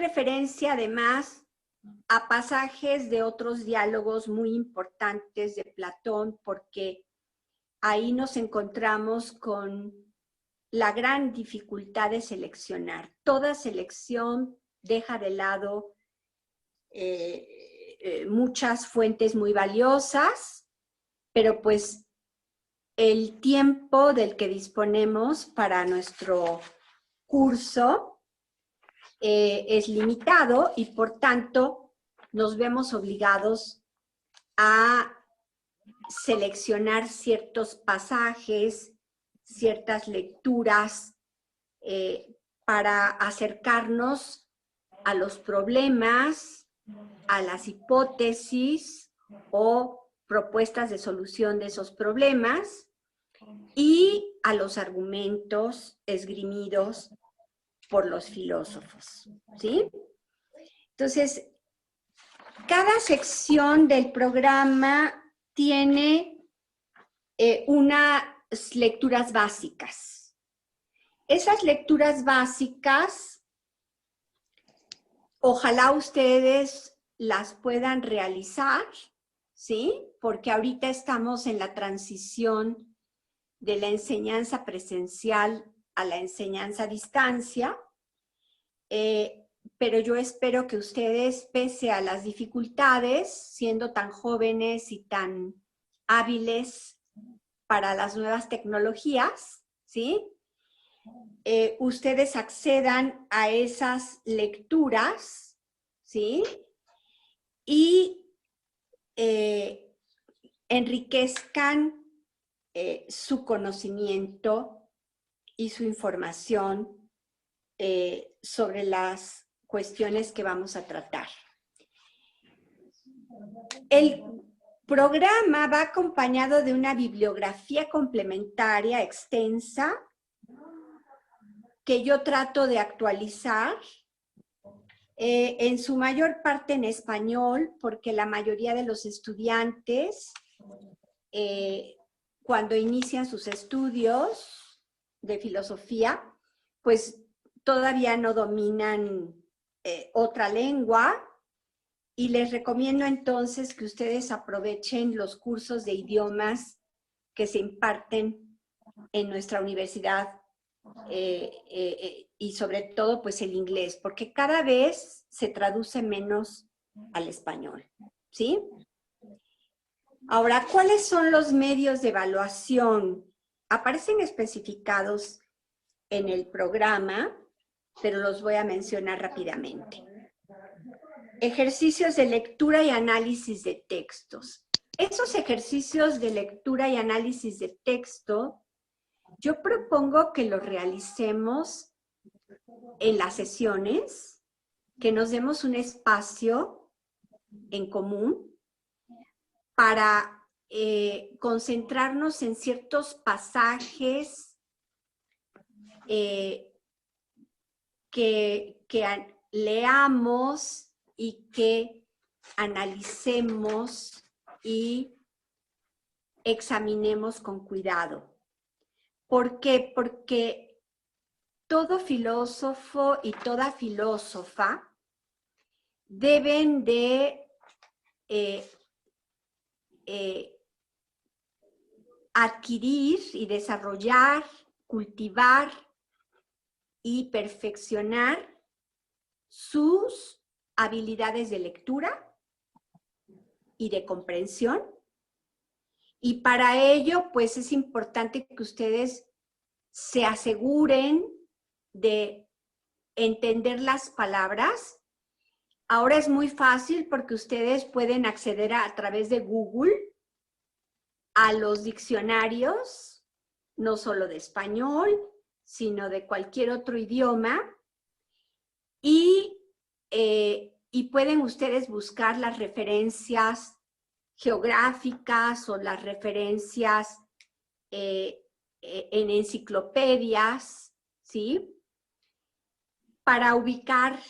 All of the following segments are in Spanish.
referencia además a pasajes de otros diálogos muy importantes de Platón, porque ahí nos encontramos con la gran dificultad de seleccionar. Toda selección deja de lado muchas fuentes muy valiosas, pero pues el tiempo del que disponemos para nuestro curso es limitado y por tanto nos vemos obligados a seleccionar ciertos pasajes, ciertas lecturas para acercarnos a los problemas, a las hipótesis o propuestas de solución de esos problemas y a los argumentos esgrimidos por los filósofos, ¿sí? Entonces, cada sección del programa tiene unas lecturas básicas. Esas lecturas básicas, ojalá ustedes las puedan realizar, ¿sí? Porque ahorita estamos en la transición de la enseñanza presencial a la enseñanza a distancia, pero yo espero que ustedes, pese a las dificultades, siendo tan jóvenes y tan hábiles para las nuevas tecnologías, ¿sí? Ustedes accedan a esas lecturas, ¿sí? Y enriquezcan su conocimiento y su información sobre las cuestiones que vamos a tratar. El programa va acompañado de una bibliografía complementaria extensa que yo trato de actualizar, en su mayor parte en español, porque la mayoría de los estudiantes, cuando inician sus estudios de filosofía, pues todavía no dominan otra lengua, y les recomiendo entonces que ustedes aprovechen los cursos de idiomas que se imparten en nuestra universidad, y sobre todo pues el inglés, porque cada vez se traduce menos al español, ¿sí? Ahora, ¿cuáles son los medios de evaluación? Aparecen especificados en el programa, pero los voy a mencionar rápidamente. Ejercicios de lectura y análisis de textos. Esos ejercicios de lectura y análisis de texto, yo propongo que los realicemos en las sesiones, que nos demos un espacio en común para concentrarnos en ciertos pasajes que leamos y que analicemos y examinemos con cuidado. ¿Por qué? Porque todo filósofo y toda filósofa deben de adquirir y desarrollar, cultivar y perfeccionar sus habilidades de lectura y de comprensión. Y para ello, pues es importante que ustedes se aseguren de entender las palabras. Ahora es muy fácil porque ustedes pueden acceder a través de Google a los diccionarios, no solo de español, sino de cualquier otro idioma, y pueden ustedes buscar las referencias geográficas o las referencias en enciclopedias, ¿sí? Para ubicar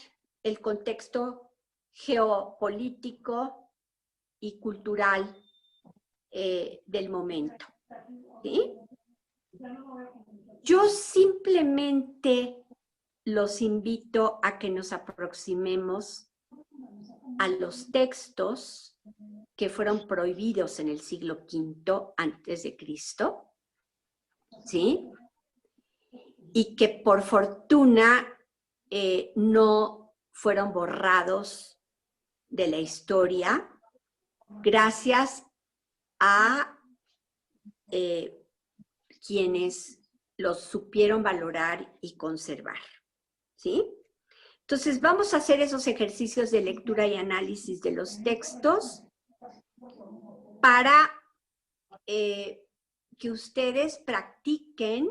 el contexto geopolítico y cultural del momento, ¿sí? Yo simplemente los invito a que nos aproximemos a los textos que fueron prohibidos en el siglo V antes de Cristo, ¿sí? Y que por fortuna no fueron borrados de la historia gracias a quienes los supieron valorar y conservar, ¿sí? Entonces vamos a hacer esos ejercicios de lectura y análisis de los textos para que ustedes practiquen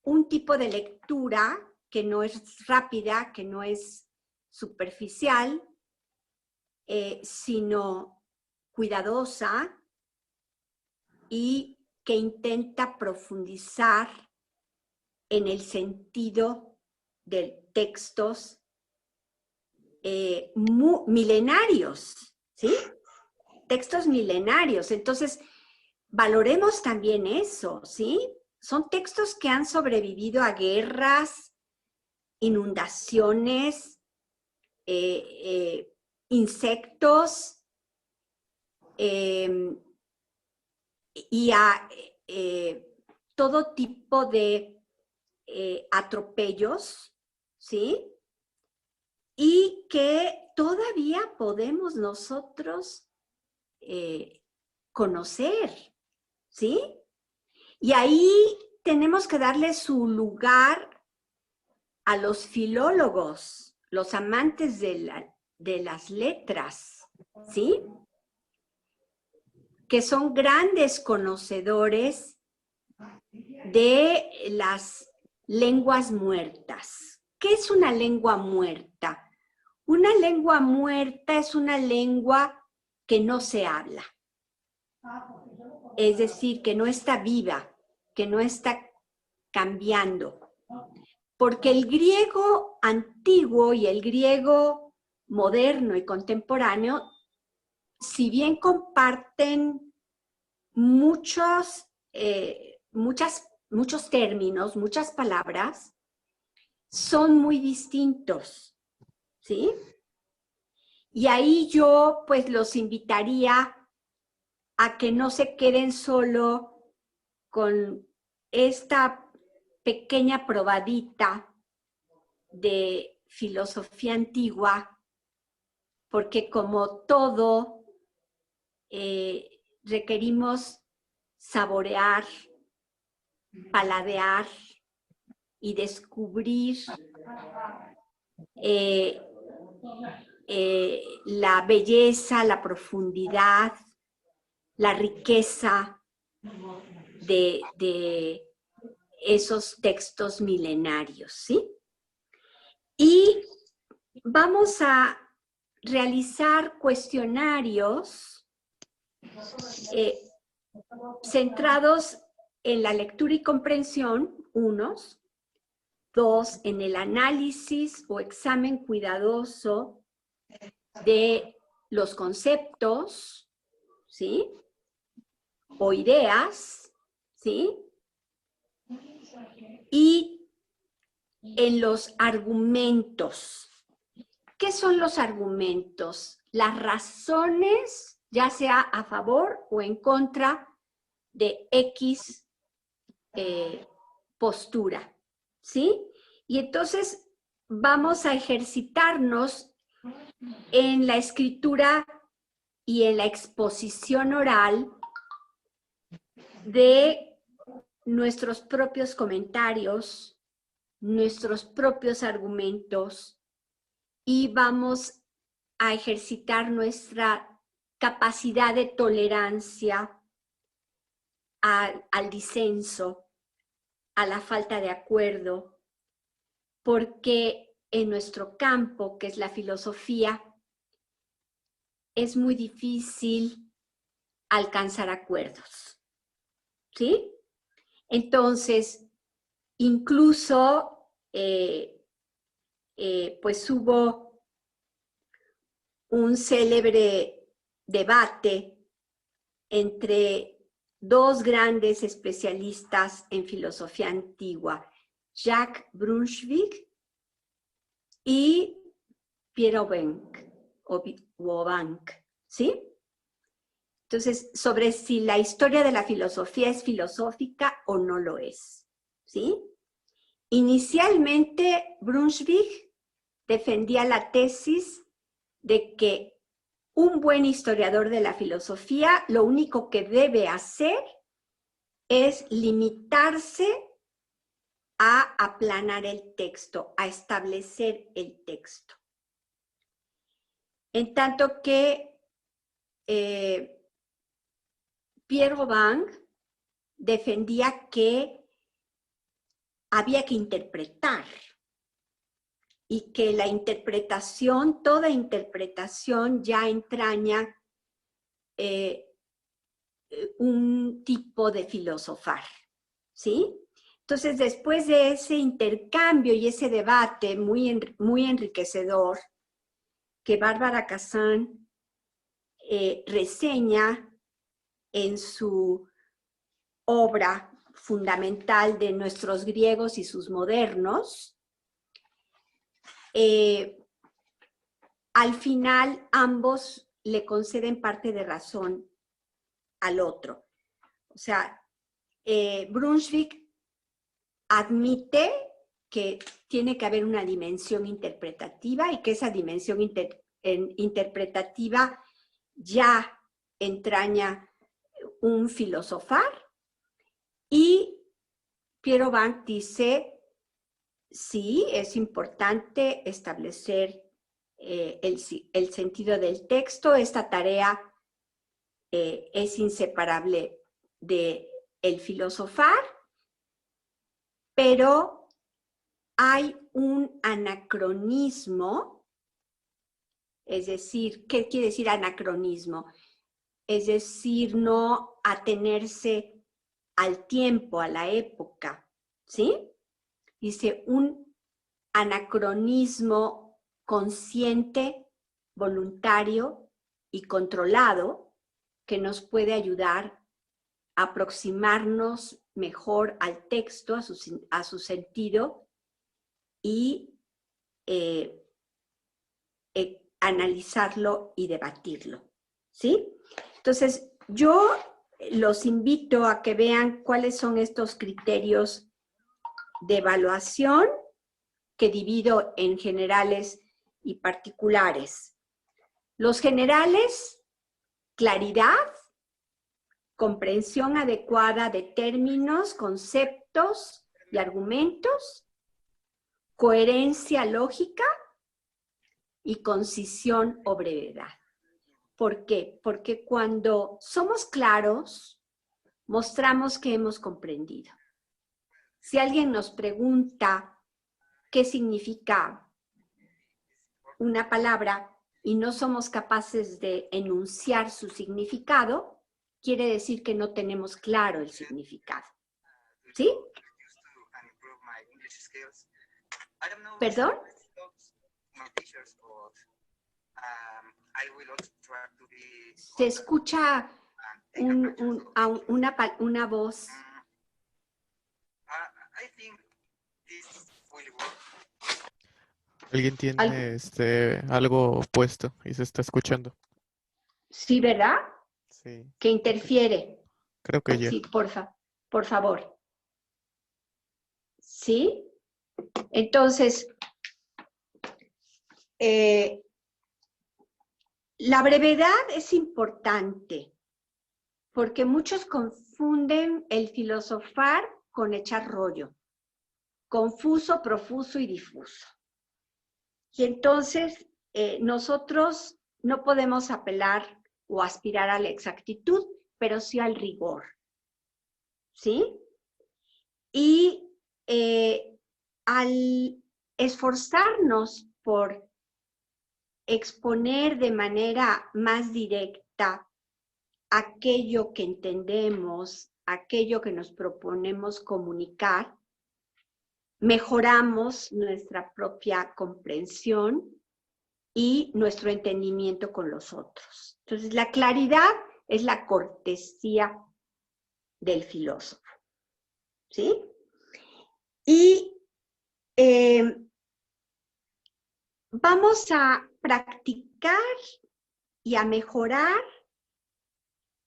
un tipo de lectura que no es rápida, que no es superficial, sino cuidadosa y que intenta profundizar en el sentido de textos milenarios, ¿sí? Textos milenarios. Entonces, valoremos también eso, ¿sí? Son textos que han sobrevivido a guerras, inundaciones, insectos y a todo tipo de atropellos, ¿sí? Y que todavía podemos nosotros conocer, ¿sí? Y ahí tenemos que darle su lugar a los filólogos, los amantes de las letras, ¿sí? Que son grandes conocedores de las lenguas muertas. ¿Qué es una lengua muerta? Una lengua muerta es una lengua que no se habla. Es decir, que no está viva, que no está cambiando. Porque el griego antiguo y el griego moderno y contemporáneo, si bien comparten muchos términos, muchas palabras, son muy distintos, ¿sí? Y ahí yo pues los invitaría a que no se queden solo con esta pequeña probadita de filosofía antigua, porque como todo, requerimos saborear, paladear y descubrir la belleza, la profundidad, la riqueza de esos textos milenarios, ¿sí? Y vamos a realizar cuestionarios centrados en la lectura y comprensión, unos. 2, en el análisis o examen cuidadoso de los conceptos, ¿sí? O ideas, ¿sí? Y en los argumentos. ¿Qué son los argumentos? Las razones, ya sea a favor o en contra de X postura, ¿sí? Y entonces vamos a ejercitarnos en la escritura y en la exposición oral de nuestros propios comentarios, nuestros propios argumentos, y vamos a ejercitar nuestra capacidad de tolerancia al disenso, a la falta de acuerdo, porque en nuestro campo, que es la filosofía, es muy difícil alcanzar acuerdos, ¿sí? Entonces, incluso, pues hubo un célebre debate entre dos grandes especialistas en filosofía antigua, Jacques Brunswick y Pierre Bank, ¿sí? Entonces, sobre si la historia de la filosofía es filosófica o no lo es, ¿sí? Inicialmente, Brunswick defendía la tesis de que un buen historiador de la filosofía lo único que debe hacer es limitarse a aplanar el texto, a establecer el texto. En tanto que Pierre Robin defendía que había que interpretar y que la interpretación, toda interpretación ya entraña un tipo de filosofar, ¿sí? Entonces, después de ese intercambio y ese debate muy enriquecedor que Bárbara Kazan reseña en su obra fundamental de Nuestros griegos y sus modernos, al final ambos le conceden parte de razón al otro. O sea, Brunswick admite que tiene que haber una dimensión interpretativa y que esa dimensión interpretativa ya entraña un filosofar, y Pierre Bank dice, sí, es importante establecer el sentido del texto, esta tarea es inseparable del filosofar, pero hay un anacronismo, es decir, ¿qué quiere decir anacronismo? Es decir, no atenerse al tiempo, a la época, ¿sí? Dice, un anacronismo consciente, voluntario y controlado que nos puede ayudar a aproximarnos mejor al texto, a su sentido y analizarlo y debatirlo, ¿sí? Entonces, yo los invito a que vean cuáles son estos criterios de evaluación que divido en generales y particulares. Los generales, claridad, comprensión adecuada de términos, conceptos y argumentos, coherencia lógica y concisión o brevedad. ¿Por qué? Porque cuando somos claros, mostramos que hemos comprendido. Si alguien nos pregunta qué significa una palabra y no somos capaces de enunciar su significado, quiere decir que no tenemos claro el significado. ¿Sí? ¿Perdón? Se escucha una voz. Alguien tiene algo puesto y se está escuchando. Sí, ¿verdad? Sí. Que interfiere. Creo que ya. Sí, por favor. ¿Sí? Entonces, la brevedad es importante porque muchos confunden el filosofar con echar rollo. Confuso, profuso y difuso. Y entonces, nosotros no podemos apelar o aspirar a la exactitud, pero sí al rigor. ¿Sí? Y al esforzarnos por exponer de manera más directa aquello que entendemos, aquello que nos proponemos comunicar, mejoramos nuestra propia comprensión y nuestro entendimiento con los otros. Entonces, la claridad es la cortesía del filósofo, ¿sí? Y vamos a practicar y a mejorar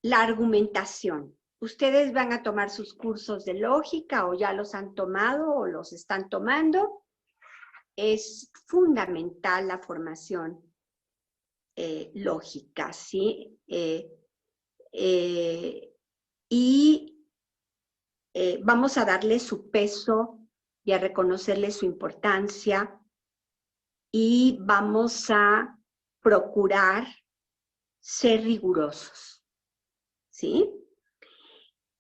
la argumentación. Ustedes van a tomar sus cursos de lógica o ya los han tomado o los están tomando. Es fundamental la formación lógica, ¿sí? Y vamos a darle su peso y a reconocerle su importancia y vamos a procurar ser rigurosos, ¿sí?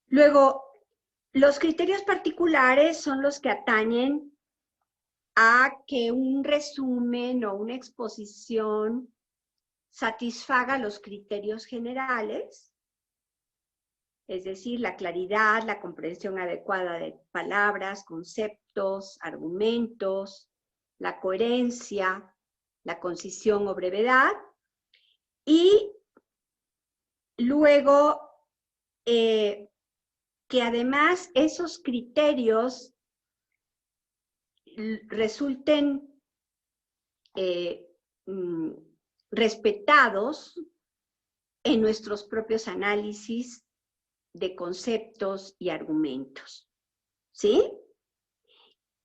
Luego, los criterios particulares son los que atañen a que un resumen o una exposición satisfaga los criterios generales, es decir, la claridad, la comprensión adecuada de palabras, conceptos, argumentos, la coherencia, la concisión o brevedad, y luego que además esos criterios resulten respetados en nuestros propios análisis de conceptos y argumentos, ¿sí?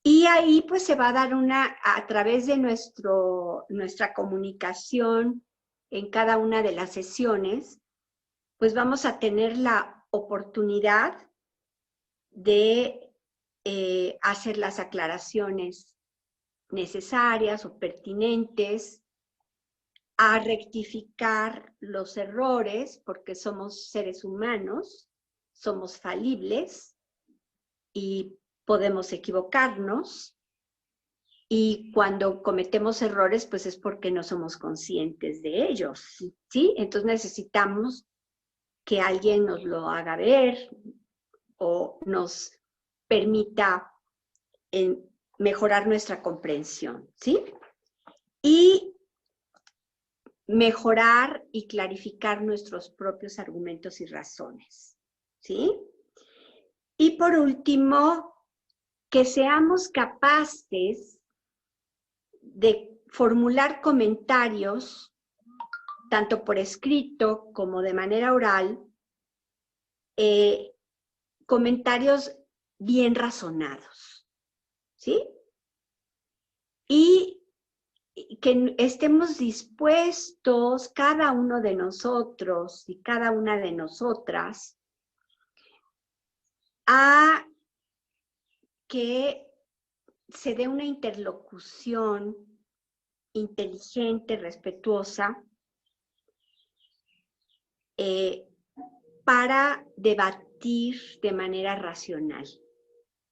Y ahí pues se va a dar a través de nuestra comunicación en cada una de las sesiones, pues vamos a tener la oportunidad de hacer las aclaraciones necesarias o pertinentes, a rectificar los errores, porque somos seres humanos, somos falibles y podemos equivocarnos, y cuando cometemos errores, pues es porque no somos conscientes de ellos, ¿sí? Entonces necesitamos que alguien nos lo haga ver o nos permita mejorar nuestra comprensión, ¿sí? Y mejorar y clarificar nuestros propios argumentos y razones, ¿sí? Y por último, que seamos capaces de formular comentarios, tanto por escrito como de manera oral, comentarios bien razonados, ¿sí? Y que estemos dispuestos, cada uno de nosotros y cada una de nosotras, a que se dé una interlocución inteligente, respetuosa, para debatir de manera racional,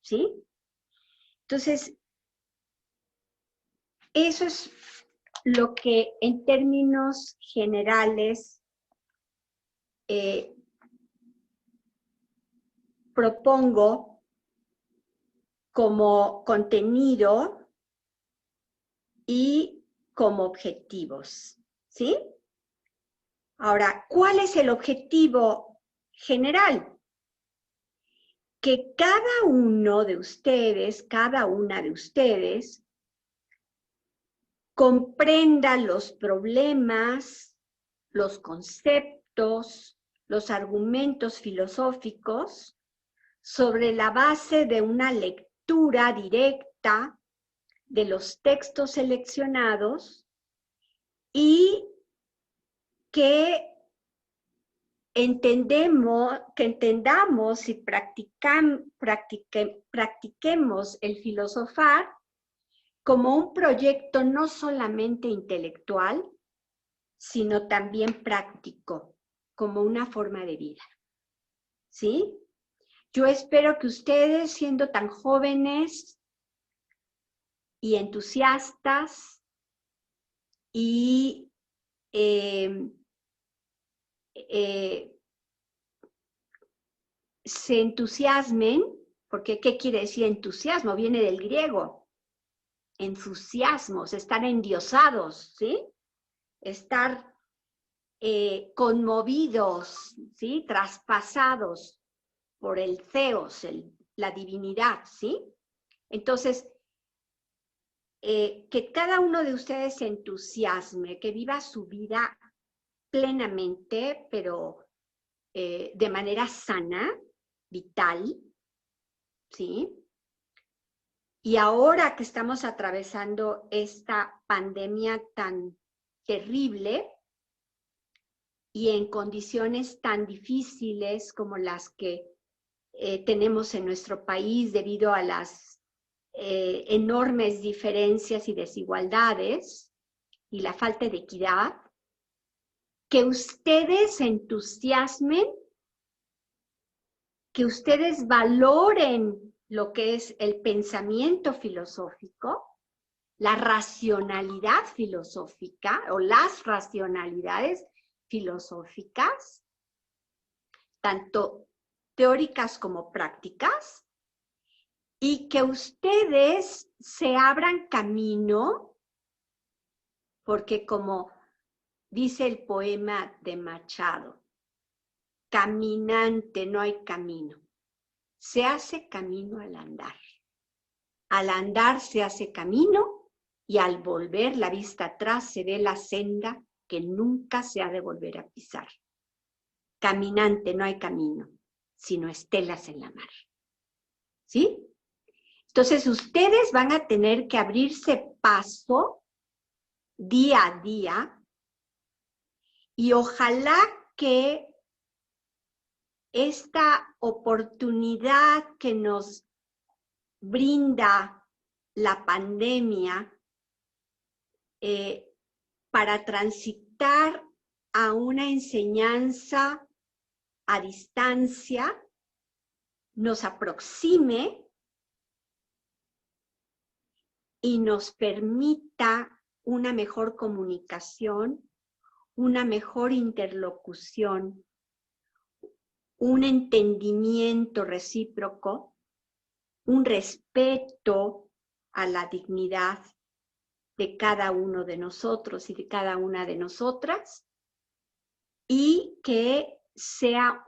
¿sí? Entonces, eso es lo que en términos generales propongo como contenido y como objetivos, ¿sí? Ahora, ¿cuál es el objetivo general? Que cada uno de ustedes, cada una de ustedes, comprenda los problemas, los conceptos, los argumentos filosóficos sobre la base de una lectura directa de los textos seleccionados y que entendamos y practiquemos el filosofar como un proyecto no solamente intelectual, sino también práctico, como una forma de vida, ¿sí? Yo espero que ustedes, siendo tan jóvenes y entusiastas y se entusiasmen, porque ¿qué quiere decir entusiasmo? Viene del griego, entusiasmos, estar endiosados, ¿sí? Estar conmovidos, ¿sí? Traspasados por el Theos, la divinidad, ¿sí? Entonces, que cada uno de ustedes se entusiasme, que viva su vida plenamente, pero de manera sana, vital, ¿sí? Y ahora que estamos atravesando esta pandemia tan terrible y en condiciones tan difíciles como las que tenemos en nuestro país debido a las enormes diferencias y desigualdades y la falta de equidad, que ustedes se entusiasmen, que ustedes valoren lo que es el pensamiento filosófico, la racionalidad filosófica o las racionalidades filosóficas, tanto teóricas como prácticas, y que ustedes se abran camino, porque como dice el poema de Machado, caminante no hay camino, se hace camino al andar. Al andar se hace camino y al volver la vista atrás se ve la senda que nunca se ha de volver a pisar. Caminante no hay camino, sino estelas en la mar. ¿Sí? Entonces ustedes van a tener que abrirse paso día a día y ojalá que esta oportunidad que nos brinda la pandemia para transitar a una enseñanza a distancia nos aproxime y nos permita una mejor comunicación, una mejor interlocución, un entendimiento recíproco, un respeto a la dignidad de cada uno de nosotros y de cada una de nosotras, y que sea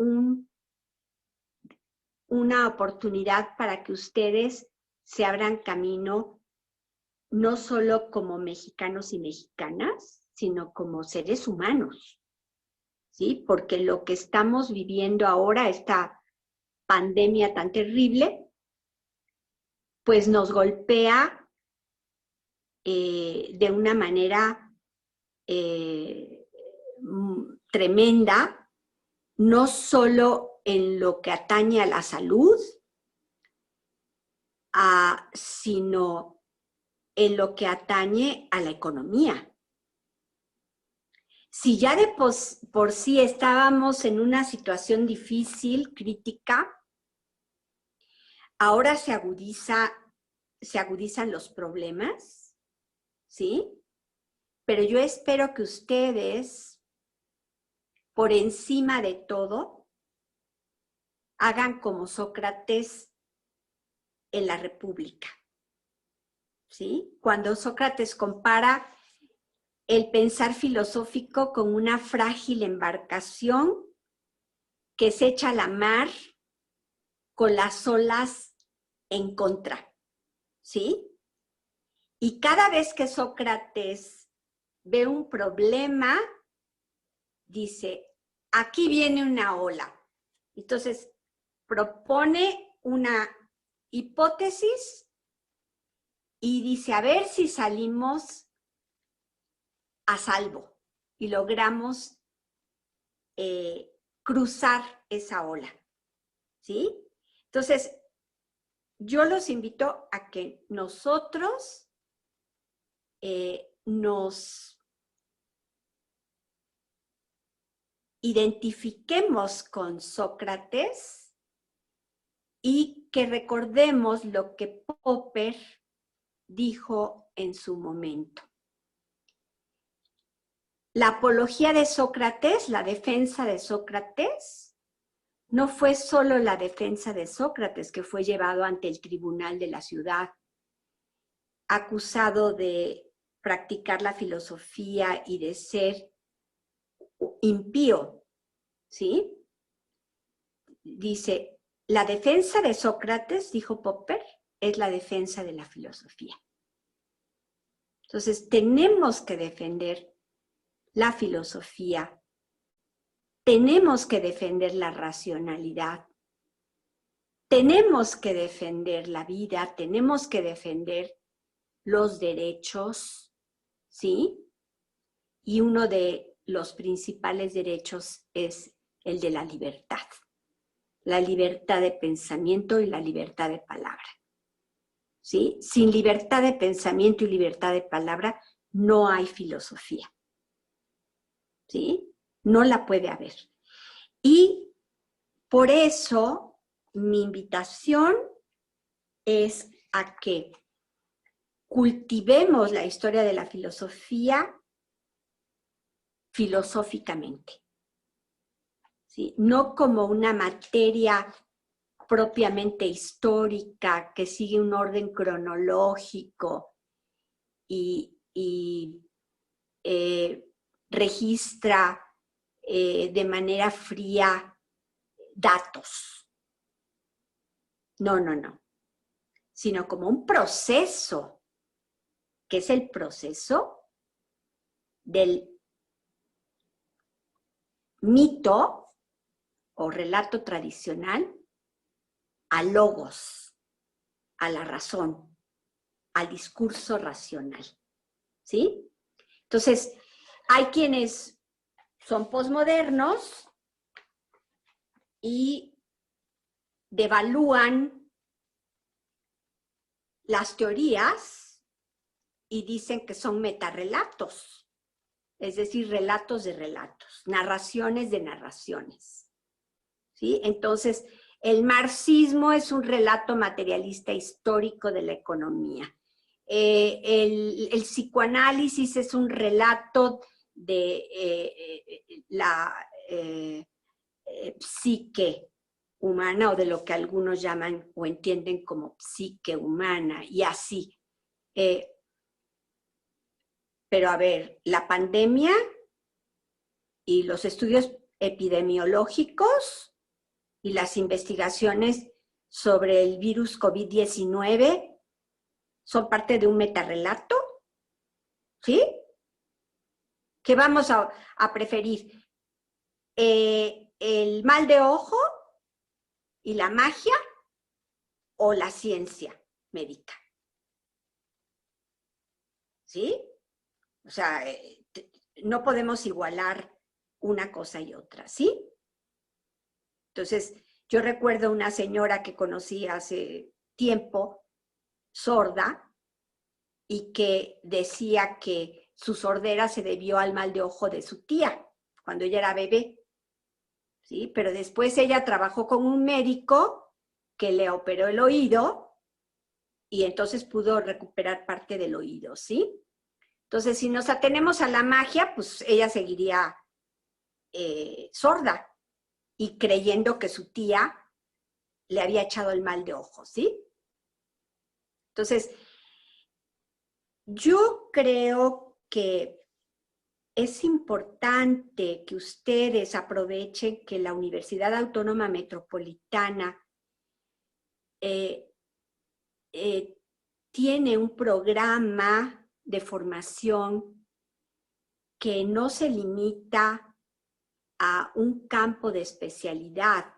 una oportunidad para que ustedes se abran camino, no solo como mexicanos y mexicanas, sino como seres humanos, ¿sí? Porque lo que estamos viviendo ahora, esta pandemia tan terrible, pues nos golpea de una manera tremenda, no solo en lo que atañe a la salud, sino en lo que atañe a la economía. Si ya de por sí estábamos en una situación difícil, crítica, ahora se agudizan los problemas, ¿sí? Pero yo espero que ustedes, por encima de todo, hagan como Sócrates en la República, ¿sí? Cuando Sócrates compara el pensar filosófico con una frágil embarcación que se echa a la mar con las olas en contra, ¿sí? Y cada vez que Sócrates ve un problema, dice, aquí viene una ola. Entonces, propone una hipótesis y dice, a ver si salimos a salvo y logramos cruzar esa ola, ¿sí? Entonces, yo los invito a que nosotros nos identifiquemos con Sócrates y que recordemos lo que Popper dijo en su momento. La apología de Sócrates, la defensa de Sócrates, no fue solo la defensa de Sócrates, que fue llevado ante el tribunal de la ciudad, acusado de practicar la filosofía y de ser impío, ¿sí? Dice, la defensa de Sócrates, dijo Popper, es la defensa de la filosofía. Entonces, tenemos que defender la filosofía, tenemos que defender la racionalidad, tenemos que defender la vida, tenemos que defender los derechos, ¿sí? Y uno de los principales derechos es el de la libertad de pensamiento y la libertad de palabra, ¿sí? Sin libertad de pensamiento y libertad de palabra no hay filosofía, ¿sí? No la puede haber. Y por eso mi invitación es a que cultivemos la historia de la filosofía filosóficamente, ¿sí? No como una materia propiamente histórica que sigue un orden cronológico y registra de manera fría datos. No, no, no. Sino como un proceso, que es el proceso del mito o relato tradicional al logos, a la razón, al discurso racional, ¿sí? Entonces, hay quienes son posmodernos y devalúan las teorías y dicen que son metarrelatos, es decir, relatos de relatos, narraciones de narraciones, ¿sí? Entonces, el marxismo es un relato materialista histórico de la economía. El psicoanálisis es un relato de la psique humana o de lo que algunos llaman o entienden como psique humana y así. Pero a ver, la pandemia y los estudios epidemiológicos y las investigaciones sobre el virus COVID-19 son parte de un metarrelato, ¿sí? ¿Qué vamos a preferir? ¿El mal de ojo y la magia o la ciencia médica? ¿Sí? O sea, no podemos igualar una cosa y otra, ¿sí? Entonces, yo recuerdo una señora que conocí hace tiempo, sorda, y que decía que su sordera se debió al mal de ojo de su tía, cuando ella era bebé, ¿sí? Pero después ella trabajó con un médico que le operó el oído y entonces pudo recuperar parte del oído, ¿sí? Entonces, si nos atenemos a la magia, pues ella seguiría sorda y creyendo que su tía le había echado el mal de ojo, ¿sí? Entonces, yo creo que es importante que ustedes aprovechen que la Universidad Autónoma Metropolitana tiene un programa de formación que no se limita a un campo de especialidad,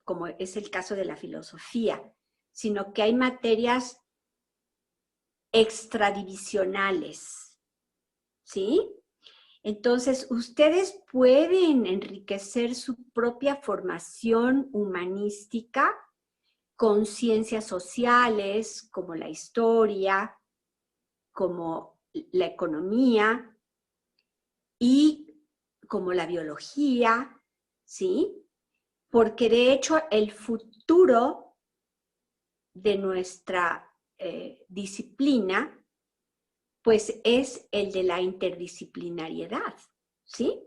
como es el caso de la filosofía, sino que hay materias extradivisionales, ¿sí? Entonces, ustedes pueden enriquecer su propia formación humanística con ciencias sociales, como la historia, como la economía y como la biología, ¿sí? Porque de hecho el futuro de nuestra disciplina pues es el de la interdisciplinariedad, ¿sí?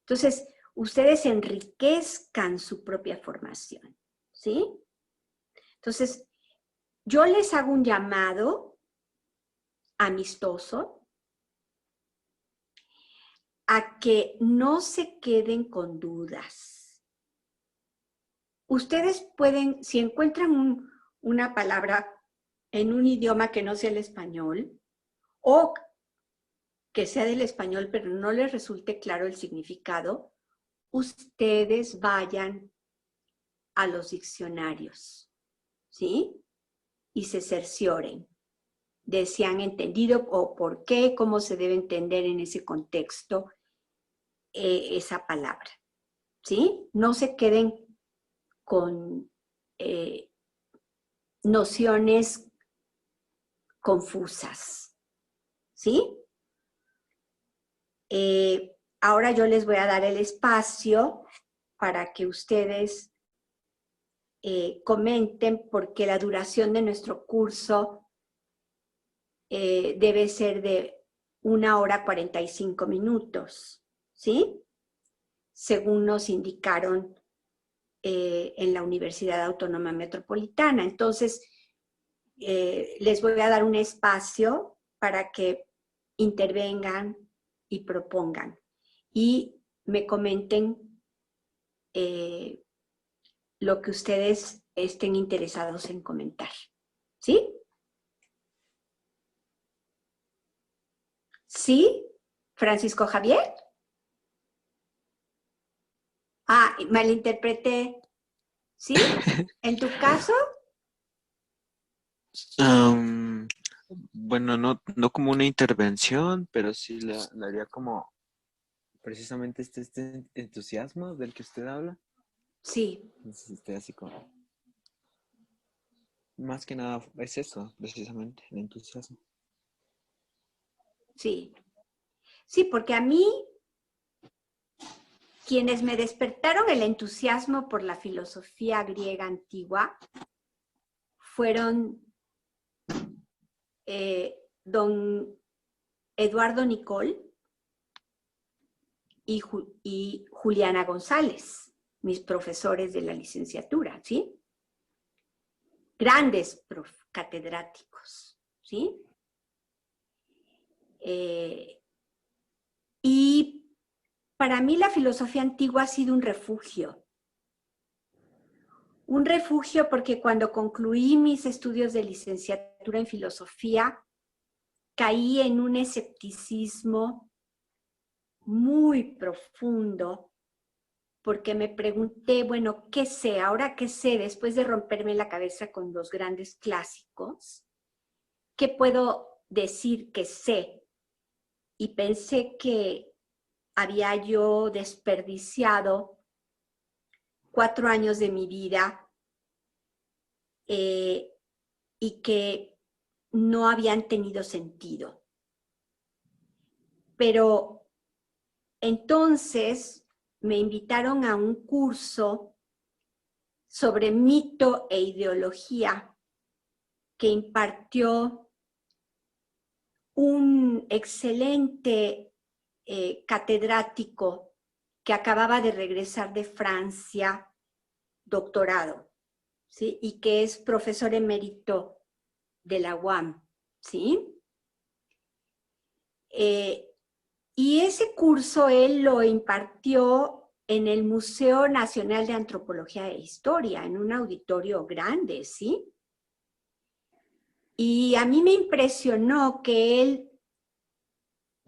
Entonces, ustedes enriquezcan su propia formación, ¿sí? Entonces, yo les hago un llamado amistoso a que no se queden con dudas. Ustedes pueden, si encuentran una palabra en un idioma que no sea el español, o que sea del español, pero no les resulte claro el significado, ustedes vayan a los diccionarios, ¿sí? Y se cercioren de si han entendido o por qué, cómo se debe entender en ese contexto esa palabra, ¿sí? No se queden con nociones confusas, ¿sí? Ahora yo les voy a dar el espacio para que ustedes comenten, porque la duración de nuestro curso debe ser de 1 hora 45 minutos, ¿sí? Según nos indicaron en la Universidad Autónoma Metropolitana. Entonces, les voy a dar un espacio para que intervengan y propongan y me comenten lo que ustedes estén interesados en comentar. ¿Sí? ¿Sí? ¿Francisco Javier? Ah, malinterpreté. ¿Sí? ¿En tu caso? Bueno, no como una intervención, pero sí la haría como precisamente este entusiasmo del que usted habla. Sí. Entonces, así como, más que nada es eso, precisamente, el entusiasmo. Sí. Sí, porque a mí, quienes me despertaron el entusiasmo por la filosofía griega antigua fueron don Eduardo Nicol y Juliana González, mis profesores de la licenciatura, ¿sí? Grandes catedráticos, ¿sí? Y para mí la filosofía antigua ha sido un refugio. Un refugio porque cuando concluí mis estudios de licenciatura en filosofía, caí en un escepticismo muy profundo, porque me pregunté, bueno, ¿qué sé? Ahora qué sé, después de romperme la cabeza con los grandes clásicos, ¿qué puedo decir que sé? Y pensé que había yo desperdiciado 4 años de mi vida y que no habían tenido sentido. Pero entonces me invitaron a un curso sobre mito e ideología que impartió un excelente catedrático que acababa de regresar de Francia, doctorado, ¿sí? Y que es profesor emérito de la UAM, ¿sí? Y ese curso él lo impartió en el Museo Nacional de Antropología e Historia, en un auditorio grande, ¿sí? Y a mí me impresionó que él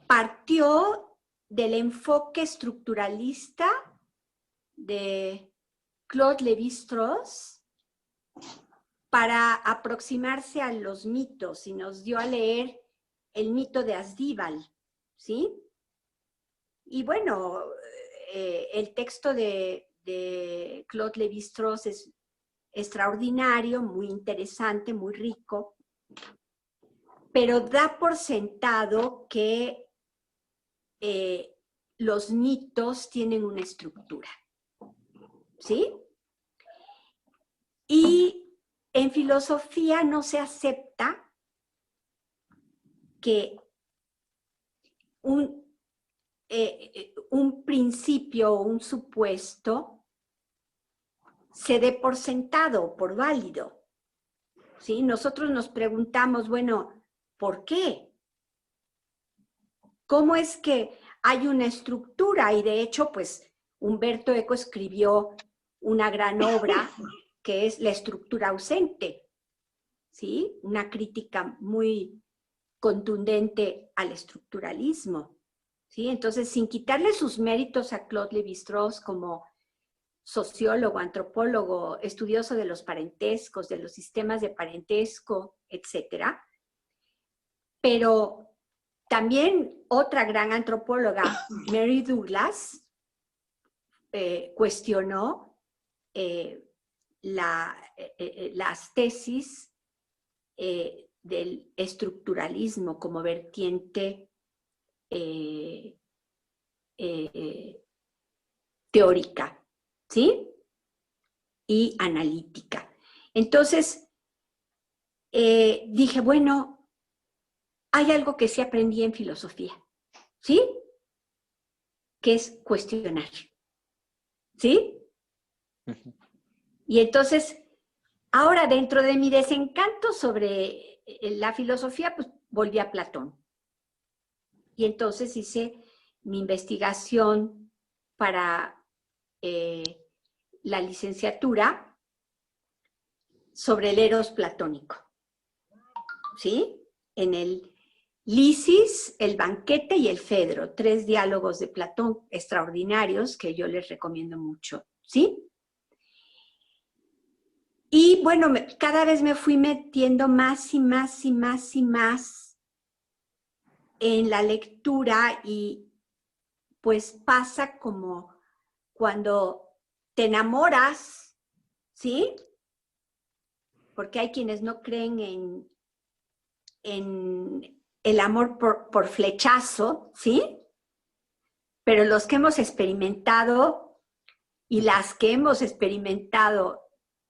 partió del enfoque estructuralista de Claude Lévi-Strauss para aproximarse a los mitos y nos dio a leer el mito de Asdíbal, ¿sí? Y bueno, el texto de Claude Lévi-Strauss es extraordinario, muy interesante, muy rico, pero da por sentado que los mitos tienen una estructura, ¿sí? Y en filosofía no se acepta que un principio o un supuesto se dé por sentado, por válido, ¿sí? Nosotros nos preguntamos, bueno, ¿por qué? ¿Cómo es que hay una estructura? Y de hecho, pues, Humberto Eco escribió una gran obra que es La estructura ausente, ¿sí? Una crítica muy contundente al estructuralismo, ¿sí? Entonces, sin quitarle sus méritos a Claude Lévi-Strauss como sociólogo, antropólogo, estudioso de los parentescos, de los sistemas de parentesco, etcétera, pero también otra gran antropóloga, Mary Douglas, cuestionó las tesis del estructuralismo como vertiente teórica, ¿sí? Y analítica. Entonces, dije, bueno, hay algo que sí aprendí en filosofía, ¿sí? Que es cuestionar, ¿sí? Y entonces, ahora dentro de mi desencanto sobre la filosofía, pues volví a Platón. Y entonces hice mi investigación para la licenciatura sobre el eros platónico, ¿sí? En el Lisis, el banquete y el Fedro, 3 diálogos de Platón extraordinarios que yo les recomiendo mucho, ¿sí? Y bueno, cada vez me fui metiendo más y más y más y más en la lectura y pues pasa como cuando te enamoras, ¿sí? Porque hay quienes no creen en el amor por flechazo, ¿sí? Pero los que hemos experimentado y las que hemos experimentado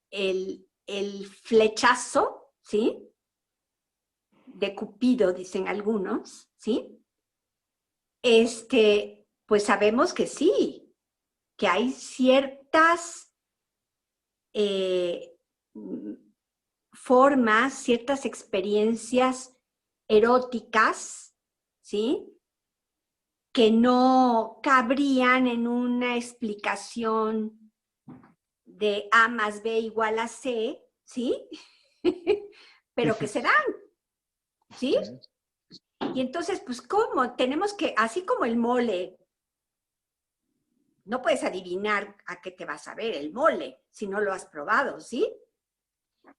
el flechazo, ¿sí? De Cupido, dicen algunos, ¿sí? Pues sabemos que sí, que hay ciertas formas, ciertas experiencias eróticas, ¿sí? Que no cabrían en una explicación de A más B igual a C, ¿sí? Pero que se dan, ¿sí? Y entonces, pues, ¿cómo? Tenemos que, así como el mole, no puedes adivinar a qué te vas a ver el mole si no lo has probado, ¿sí?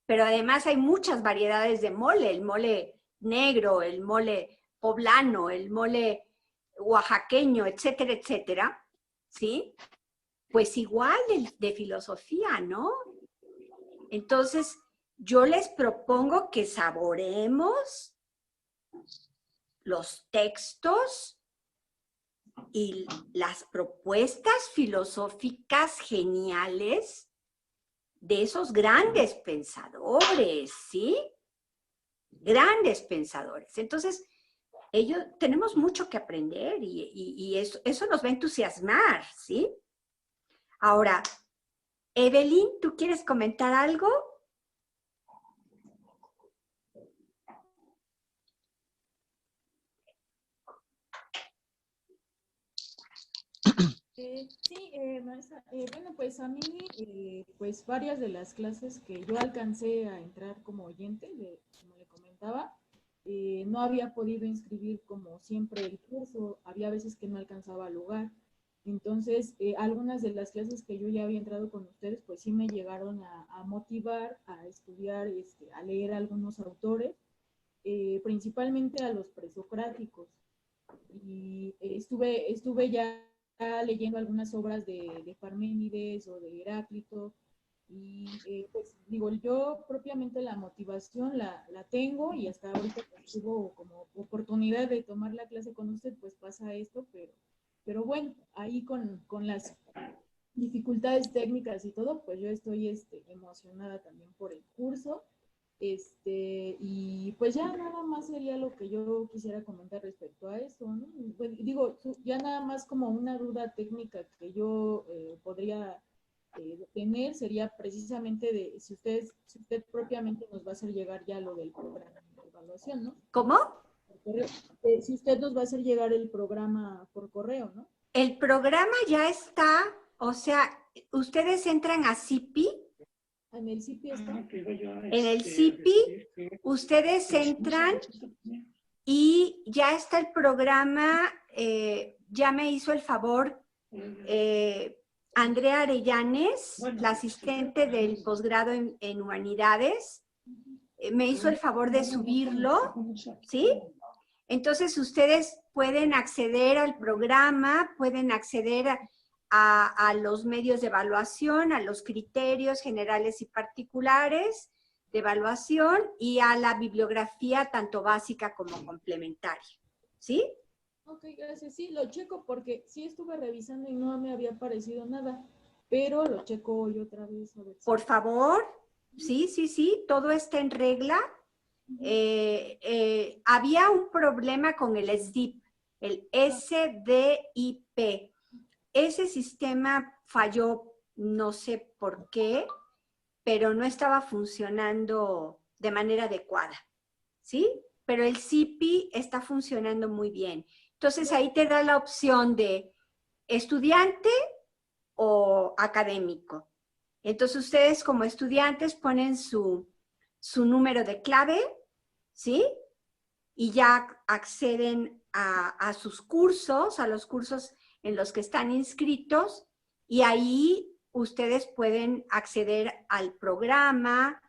Pero además hay muchas variedades de mole, el mole negro, el mole poblano, el mole oaxaqueño, etcétera, etcétera, ¿sí? Pues igual de filosofía, ¿no? Entonces, yo les propongo que saboreemos los textos y las propuestas filosóficas geniales de esos grandes pensadores, ¿sí? Grandes pensadores. Entonces, tenemos mucho que aprender y eso nos va a entusiasmar, ¿sí? Ahora, Evelyn, ¿tú quieres comentar algo? Sí, maestra, bueno, pues a mí, pues varias de las clases que yo alcancé a entrar como oyente, como le comentaba, no había podido inscribir como siempre el curso, había veces que no alcanzaba lugar. Entonces, algunas de las clases que yo ya había entrado con ustedes, pues sí me llegaron a motivar a estudiar, a leer algunos autores, principalmente a los presocráticos. Y estuve ya leyendo algunas obras de Parménides o de Heráclito, y pues digo, yo propiamente la motivación la tengo, y hasta ahorita que tuvo como oportunidad de tomar la clase con usted, pues pasa esto, pero bueno, ahí con las dificultades técnicas y todo, pues yo estoy emocionada también por el curso. Y pues ya nada más sería lo que yo quisiera comentar respecto a eso, ¿no? Pues, digo, ya nada más como una duda técnica que yo podría tener sería precisamente de si usted propiamente nos va a hacer llegar ya lo del programa de evaluación, ¿no? ¿Cómo? Si usted nos va a hacer llegar el programa por correo, ¿no? El programa ya está, o sea, ustedes entran a CIPI. En el CIPI está. En el CIPI, ustedes entran y ya está el programa, ya me hizo el favor Andrea Arellanes, la asistente del posgrado en Humanidades, me hizo el favor de subirlo, ¿sí? Entonces ustedes pueden acceder al programa, pueden acceder a los medios de evaluación, a los criterios generales y particulares de evaluación y a la bibliografía tanto básica como complementaria, ¿sí? Ok, gracias. Sí, lo checo porque sí estuve revisando y no me había aparecido nada, pero lo checo hoy otra vez. A ver si... Por favor, sí, todo está en regla. Había un problema con el SDIP, el SDIP. Ese sistema falló, no sé por qué, pero no estaba funcionando de manera adecuada, ¿sí? Pero el CIPI está funcionando muy bien. Entonces ahí te da la opción de estudiante o académico. Entonces ustedes como estudiantes ponen su número de clave, ¿sí? Y ya acceden a sus cursos, a los cursos en los que están inscritos, y ahí ustedes pueden acceder al programa,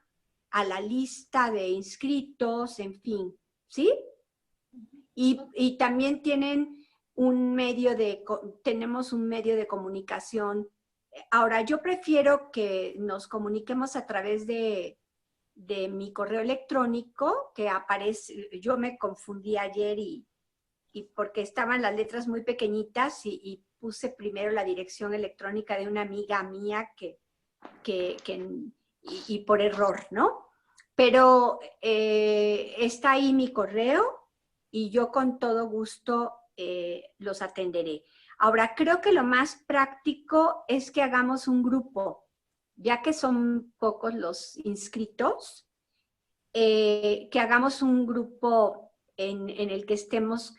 a la lista de inscritos, en fin, ¿sí? Y también tienen tenemos un medio de comunicación. Ahora, yo prefiero que nos comuniquemos a través de mi correo electrónico, que aparece, yo me confundí ayer y porque estaban las letras muy pequeñitas y puse primero la dirección electrónica de una amiga mía y por error, ¿no? Pero está ahí mi correo y yo con todo gusto los atenderé. Ahora, creo que lo más práctico es que hagamos un grupo, ya que son pocos los inscritos, que hagamos un grupo en el que estemos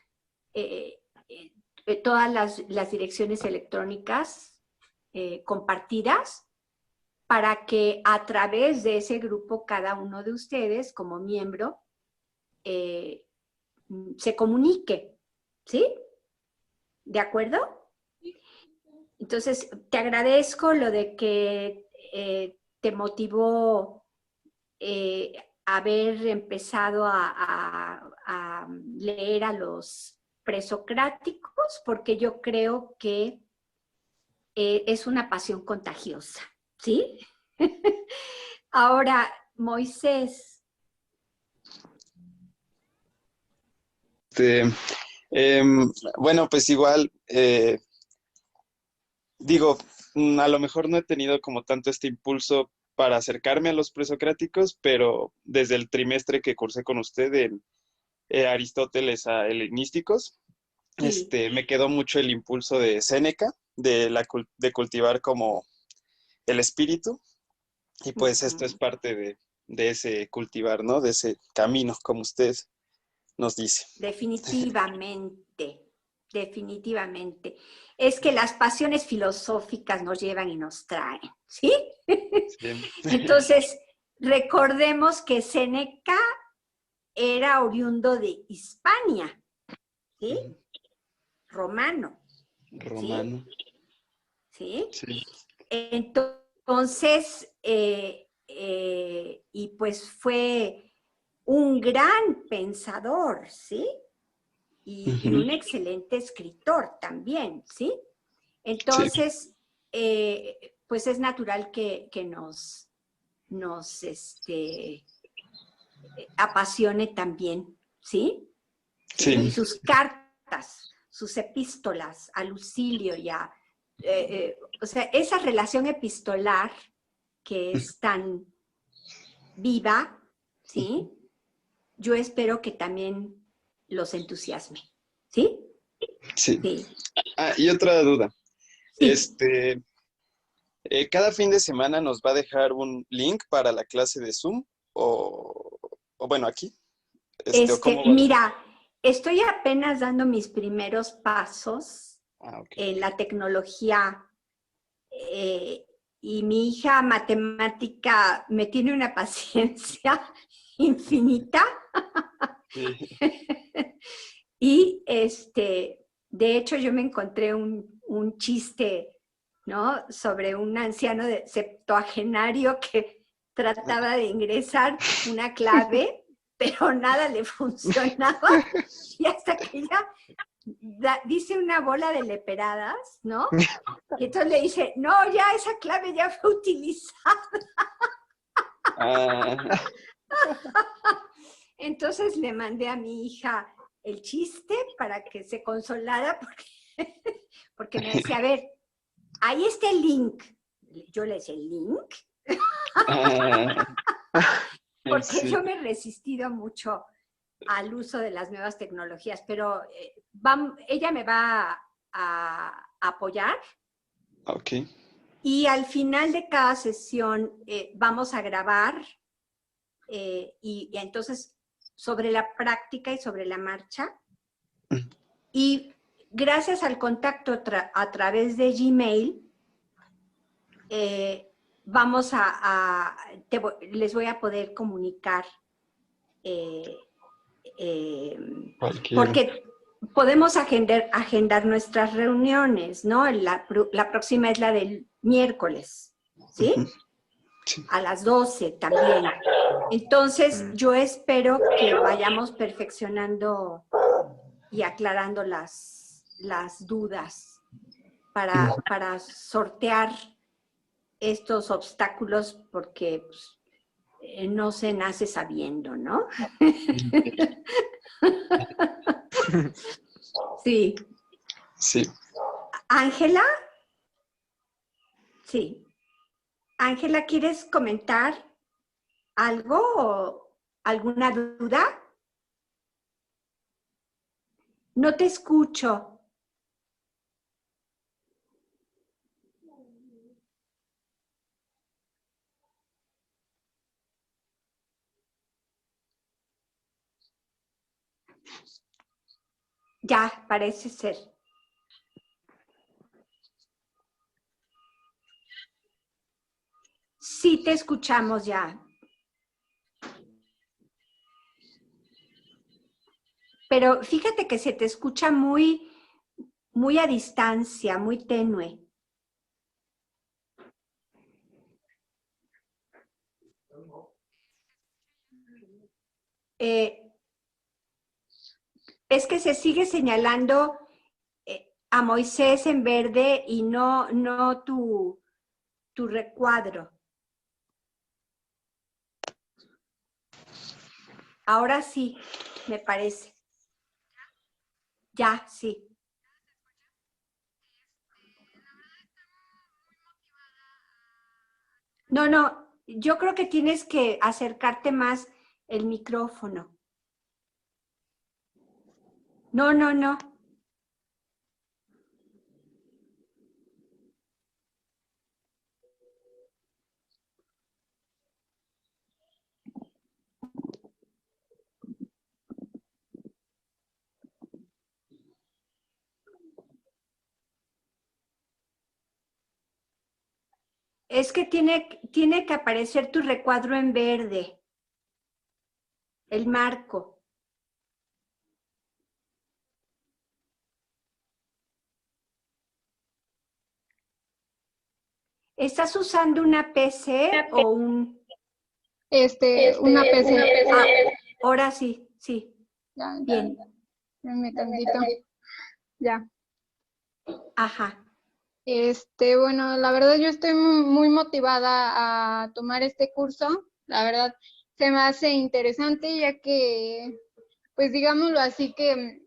todas las direcciones electrónicas compartidas, para que a través de ese grupo cada uno de ustedes como miembro se comunique, ¿sí? ¿De acuerdo? Entonces, te agradezco lo de que te motivó haber empezado a leer a los presocráticos, porque yo creo que es una pasión contagiosa, ¿sí? Ahora, Moisés. Este, bueno, pues igual, digo, a lo mejor no he tenido como tanto este impulso para acercarme a los presocráticos, pero desde el trimestre que cursé con usted en Aristóteles a helenísticos, Sí. Me quedó mucho el impulso de Séneca, de cultivar como el espíritu, y pues esto es parte de ese cultivar, ¿no? De ese camino, como usted nos dice. Definitivamente, definitivamente. Es que las pasiones filosóficas nos llevan y nos traen, ¿sí? Sí. Entonces, recordemos que Séneca era oriundo de Hispania, ¿sí? Romano. Romano. ¿Sí? Sí. Entonces, y pues fue un gran pensador, ¿sí? Y un excelente escritor también, ¿sí? Entonces, pues es natural que nos apasione también, ¿sí? Sí. Y sus cartas, sus epístolas a Lucilio y a... o sea, esa relación epistolar que es tan viva, ¿sí? Yo espero que también los entusiasme, ¿sí? Sí. Sí. Ah, y otra duda. Sí. ¿Cada fin de semana nos va a dejar un link para la clase de Zoom? O bueno, aquí. ¿O cómo va a ser? Mira, estoy apenas dando mis primeros pasos Ah, ok. en la tecnología y mi hija matemática me tiene una paciencia infinita Sí. Y de hecho yo me encontré un chiste, ¿no? Sobre un anciano septuagenario que trataba de ingresar una clave, pero nada le funcionaba. Y hasta que ella dice una bola de leperadas, ¿no? Y entonces le dice, no, ya esa clave ya fue utilizada. Ah, Entonces le mandé a mi hija el chiste para que se consolara porque me decía, a ver, ahí está el link. Yo le decía, ¿el link? ah, Porque sí, yo me he resistido mucho al uso de las nuevas tecnologías, pero ella me va a apoyar ok. y al final de cada sesión vamos a grabar y entonces sobre la práctica y sobre la marcha. Y gracias al contacto a través de Gmail, vamos les voy a poder comunicar, Cualquier. porque podemos agendar nuestras reuniones, ¿no? La próxima es la del miércoles, ¿sí? Ujú. Sí. A las 12 también. Entonces, yo espero que vayamos perfeccionando y aclarando las dudas para sortear estos obstáculos, porque pues, no se nace sabiendo, ¿no? Sí. Sí. Ángela, sí. Ángela, ¿quieres comentar algo o alguna duda? No te escucho. Ya, parece ser. Sí, te escuchamos ya. Pero fíjate que se te escucha muy, muy a distancia, muy tenue. Es que se sigue señalando a Moisés en verde y no tu recuadro. Ahora sí, me parece. Ya, sí. No, yo creo que tienes que acercarte más el micrófono. No. Es que tiene que aparecer tu recuadro en verde, el marco. ¿Estás usando una PC o un...? Una PC. Ah, ahora sí, sí. Ya, Bien. espérame tantito. Ya. Ajá. Bueno, la verdad yo estoy muy motivada a tomar este curso. La verdad se me hace interesante ya que, pues digámoslo así que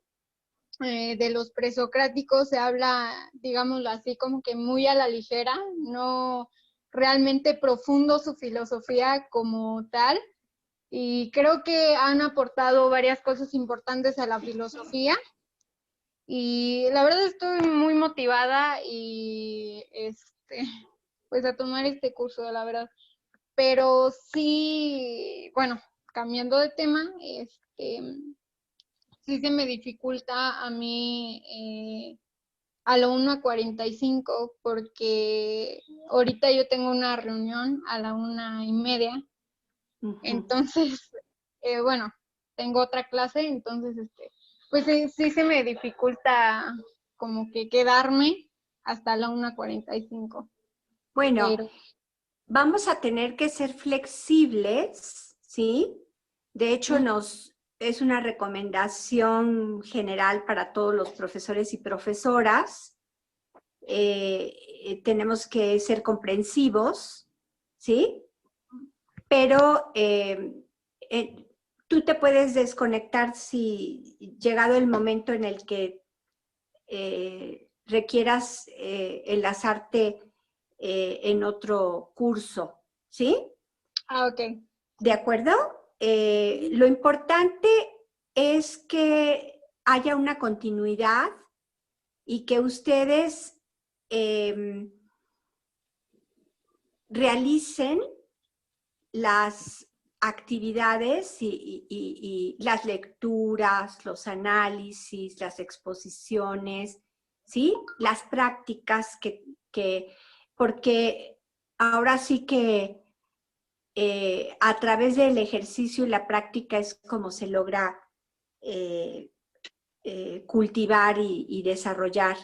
de los presocráticos se habla, digámoslo así, como que muy a la ligera, no realmente profundo su filosofía como tal. Y creo que han aportado varias cosas importantes a la filosofía. Y la verdad estoy muy motivada y pues a tomar este curso, la verdad. Pero sí, bueno, cambiando de tema, sí se me dificulta a mí a la 1:45 porque ahorita yo tengo una reunión a la 1:30. Ujú. Entonces, bueno, tengo otra clase, entonces, pues sí se me dificulta como que quedarme hasta la 1:45. Bueno, Pero vamos a tener que ser flexibles, ¿sí? De hecho, es una recomendación general para todos los profesores y profesoras. Tenemos que ser comprensivos, ¿sí? Pero tú te puedes desconectar si llegado el momento en el que requieras enlazarte en otro curso, ¿sí? ok. ¿De acuerdo? Lo importante es que haya una continuidad y que ustedes realicen las actividades y las lecturas, los análisis, las exposiciones, ¿sí? Las prácticas porque ahora sí que a través del ejercicio y la práctica es como se logra cultivar y desarrollar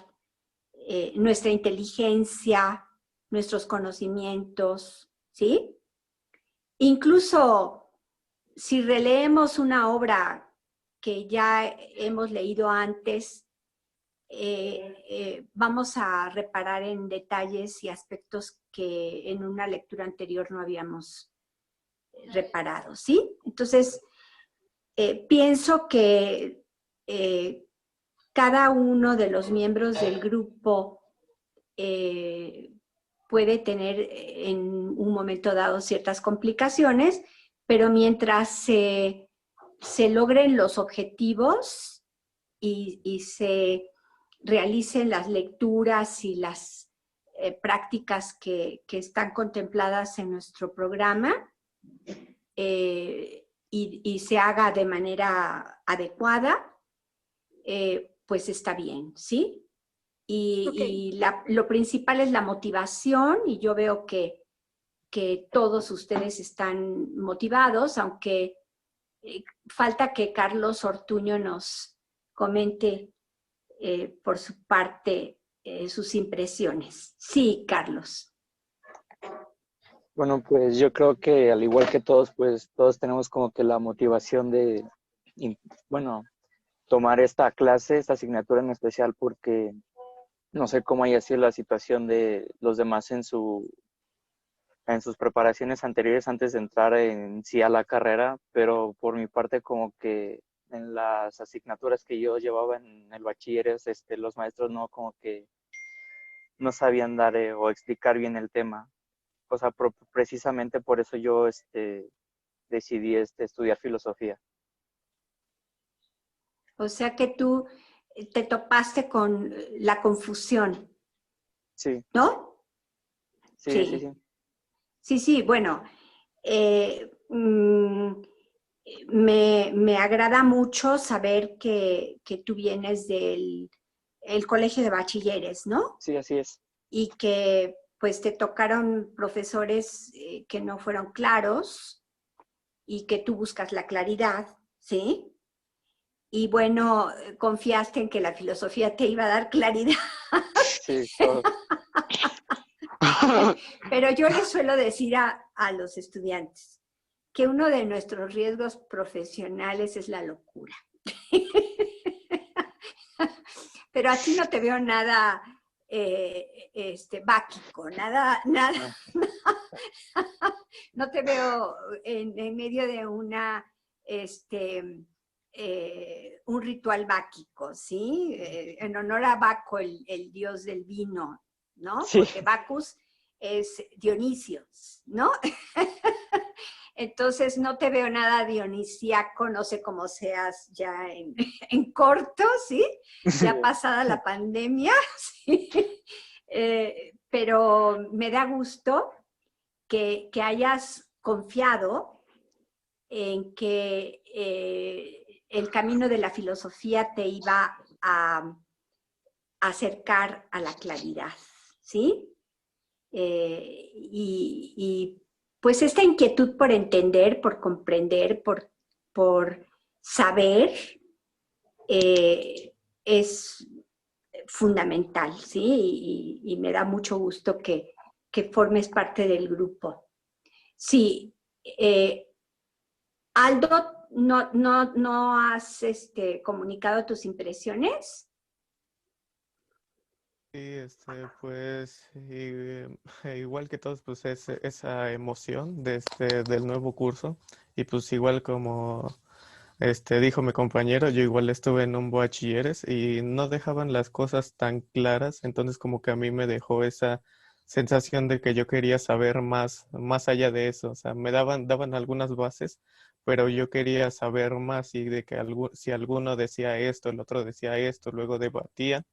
nuestra inteligencia, nuestros conocimientos, ¿sí? Incluso si releemos una obra que ya hemos leído antes, vamos a reparar en detalles y aspectos que en una lectura anterior no habíamos reparado, ¿sí? Entonces, pienso que cada uno de los miembros del grupo puede tener en un momento dado ciertas complicaciones, pero mientras se logren los objetivos y se realicen las lecturas y las prácticas que están contempladas en nuestro programa y se haga de manera adecuada, pues está bien, ¿sí? Y lo principal es la motivación, y yo veo que todos ustedes están motivados, aunque falta que Carlos Ortuño nos comente por su parte sus impresiones. Sí, Carlos. Bueno, pues yo creo que al igual que todos, pues todos tenemos como que la motivación de, bueno, tomar esta clase, esta asignatura en especial, porque no sé cómo haya sido la situación de los demás en sus preparaciones anteriores antes de entrar en sí a la carrera, pero por mi parte como que en las asignaturas que yo llevaba en el bachilleres, los maestros no como que no sabían dar o explicar bien el tema. O sea, precisamente por eso yo decidí estudiar filosofía. O sea que tú te topaste con la confusión, Sí, ¿no? sí. Sí, bueno, me agrada mucho saber que tú vienes del el colegio de bachilleres, ¿no? Sí, así es. Y que pues te tocaron profesores que no fueron claros y que tú buscas la claridad, ¿sí? Y bueno, confiaste en que la filosofía te iba a dar claridad. Sí, todo. Pero yo les suelo decir a los estudiantes que uno de nuestros riesgos profesionales es la locura. Pero a ti no te veo nada báquico, nada, no te veo en medio de un ritual báquico, ¿sí? En honor a Baco, el dios del vino, ¿no? Sí. Porque Bacchus es Dionisio, ¿no? Entonces no te veo nada dionisiaco, no sé cómo seas ya en corto, ¿sí? Ya pasada la pandemia, ¿sí? Pero me da gusto que hayas confiado en que el camino de la filosofía te iba a acercar a la claridad, ¿sí? Y pues esta inquietud por entender, por comprender, por saber es fundamental, ¿sí? Y me da mucho gusto que formes parte del grupo. Sí, Aldo, ¿no has comunicado tus impresiones? Sí, pues igual que todos, pues es esa emoción del nuevo curso y pues igual como dijo mi compañero, yo igual estuve en un bachilleres y no dejaban las cosas tan claras, entonces como que a mí me dejó esa sensación de que yo quería saber más allá de eso, o sea, daban algunas bases, pero yo quería saber más y de que si alguno decía esto, el otro decía esto, luego debatían.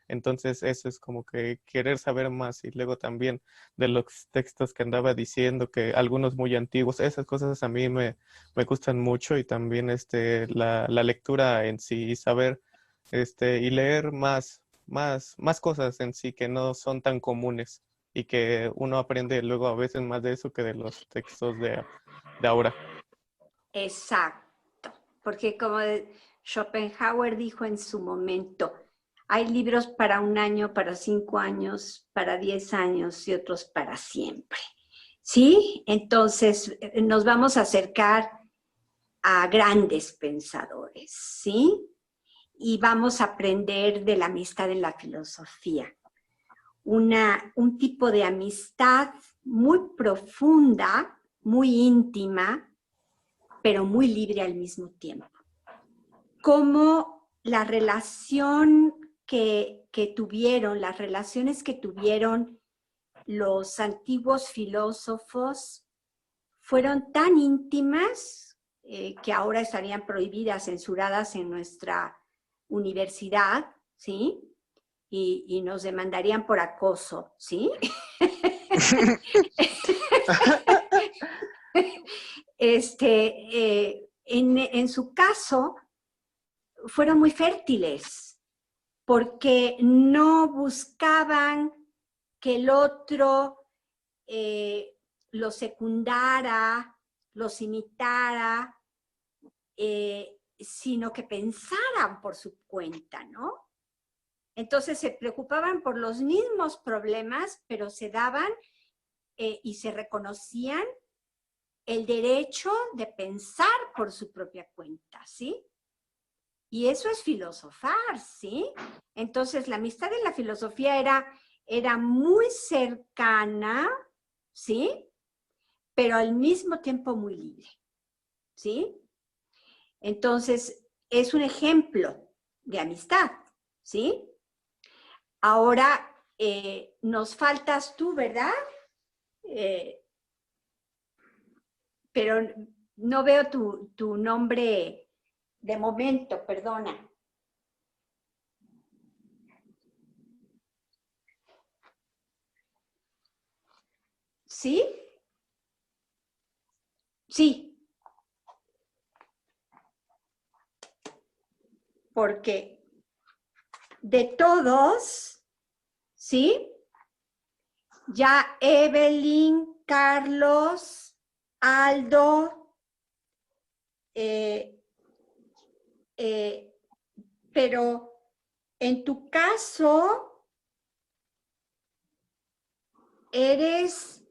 Entonces eso es como que querer saber más y luego también de los textos que andaba diciendo, que algunos muy antiguos, esas cosas a mí me gustan mucho y también la lectura en sí y saber y leer más cosas en sí que no son tan comunes y que uno aprende luego a veces más de eso que de los textos de ahora. Exacto, porque como Schopenhauer dijo en su momento, hay libros para 1 año, para 5 años, para 10 años y otros para siempre. ¿Sí? Entonces nos vamos a acercar a grandes pensadores, ¿sí? Y vamos a aprender de la amistad en la filosofía. Un tipo de amistad muy profunda, muy íntima, pero muy libre al mismo tiempo. Cómo la relación las relaciones que tuvieron los antiguos filósofos fueron tan íntimas que ahora estarían prohibidas, censuradas en nuestra universidad, ¿sí? Y nos demandarían por acoso, ¿sí? En su caso, fueron muy fértiles, porque no buscaban que el otro los secundara, los imitara, sino que pensaran por su cuenta, ¿no? Entonces se preocupaban por los mismos problemas, pero se daban y se reconocían el derecho de pensar por su propia cuenta, ¿sí? Y eso es filosofar, ¿sí? Entonces, la amistad en la filosofía era muy cercana, ¿sí? Pero al mismo tiempo muy libre, ¿sí? Entonces, es un ejemplo de amistad, ¿sí? Ahora, nos faltas tú, ¿verdad? Pero no veo tu nombre de momento, perdona. ¿Sí? Sí. Porque de todos, ¿sí? Ya Evelyn, Carlos, Aldo, pero en tu caso, ¿eres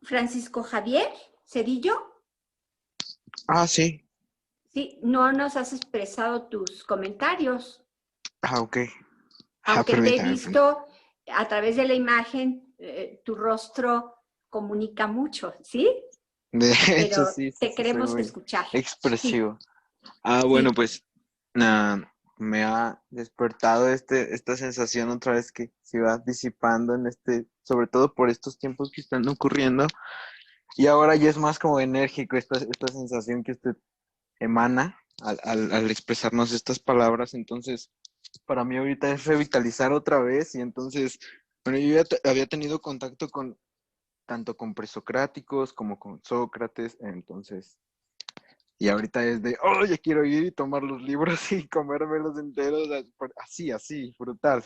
Francisco Javier Cedillo? Ah, sí. Sí, no nos has expresado tus comentarios, Ah, ok. aunque te he Permítame. visto a través de la imagen, tu rostro comunica mucho, ¿sí? De hecho, Pero sí, te soy queremos muy escuchar. Sí, expresivo. Ah, bueno, sí. pues me ha despertado esta sensación otra vez que se va disipando sobre todo por estos tiempos que están ocurriendo. Y ahora ya es más como enérgico esta sensación que usted emana al expresarnos estas palabras. Entonces, para mí ahorita es revitalizar otra vez. Y entonces, bueno, yo ya había tenido contacto tanto con presocráticos como con Sócrates. Entonces, y ahorita es oh, ya quiero ir y tomar los libros y comérmelos enteros, así, brutal.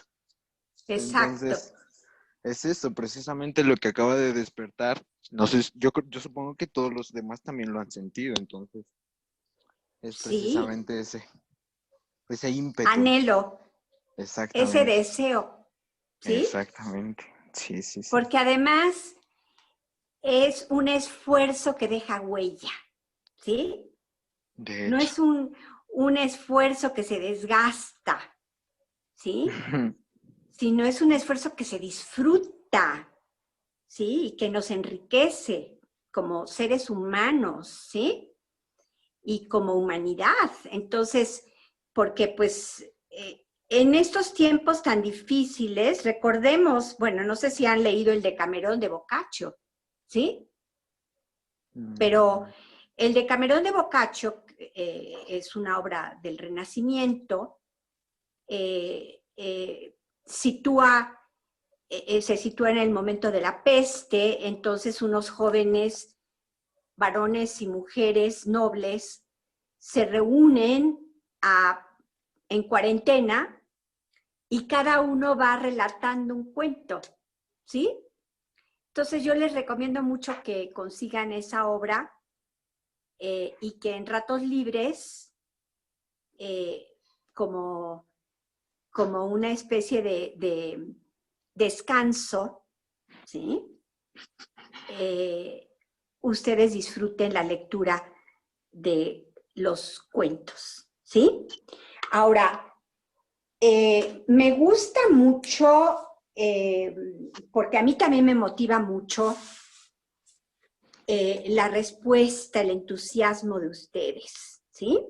Exacto. Entonces, Es eso, precisamente lo que acaba de despertar. No sé, yo supongo que todos los demás también lo han sentido, entonces es Sí, precisamente ese ímpetu. anhelo, ese Exactamente, deseo, ¿sí? exactamente. Sí, sí, sí. Porque además es un esfuerzo que deja huella, ¿sí? De No hecho. es un esfuerzo que se desgasta, ¿sí? Sino es un esfuerzo que se disfruta, ¿sí? Y que nos enriquece como seres humanos, ¿sí? Y como humanidad. Entonces, porque pues en estos tiempos tan difíciles, recordemos, bueno, no sé si han leído el Decamerón de Boccaccio, ¿sí? Pero el Decamerón de Boccaccio es una obra del Renacimiento, sitúa se sitúa en el momento de la peste, entonces unos jóvenes, varones y mujeres nobles, se reúnen en cuarentena y cada uno va relatando un cuento, ¿sí? Entonces yo les recomiendo mucho que consigan esa obra y que en ratos libres, eh, como, como una especie de descanso, ¿sí? Ustedes disfruten la lectura de los cuentos, ¿sí? Ahora, me gusta mucho, porque a mí también me motiva mucho la respuesta, el entusiasmo de ustedes, ¿sí?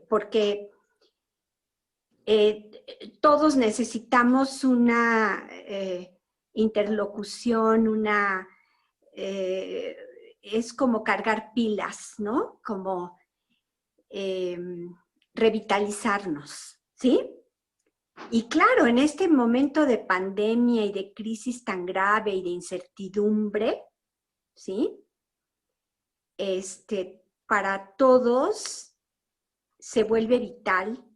Porque todos necesitamos una interlocución, es como cargar pilas, ¿no? Como revitalizarnos, ¿sí? Y claro, en este momento de pandemia y de crisis tan grave y de incertidumbre, ¿sí? Para todos se vuelve vital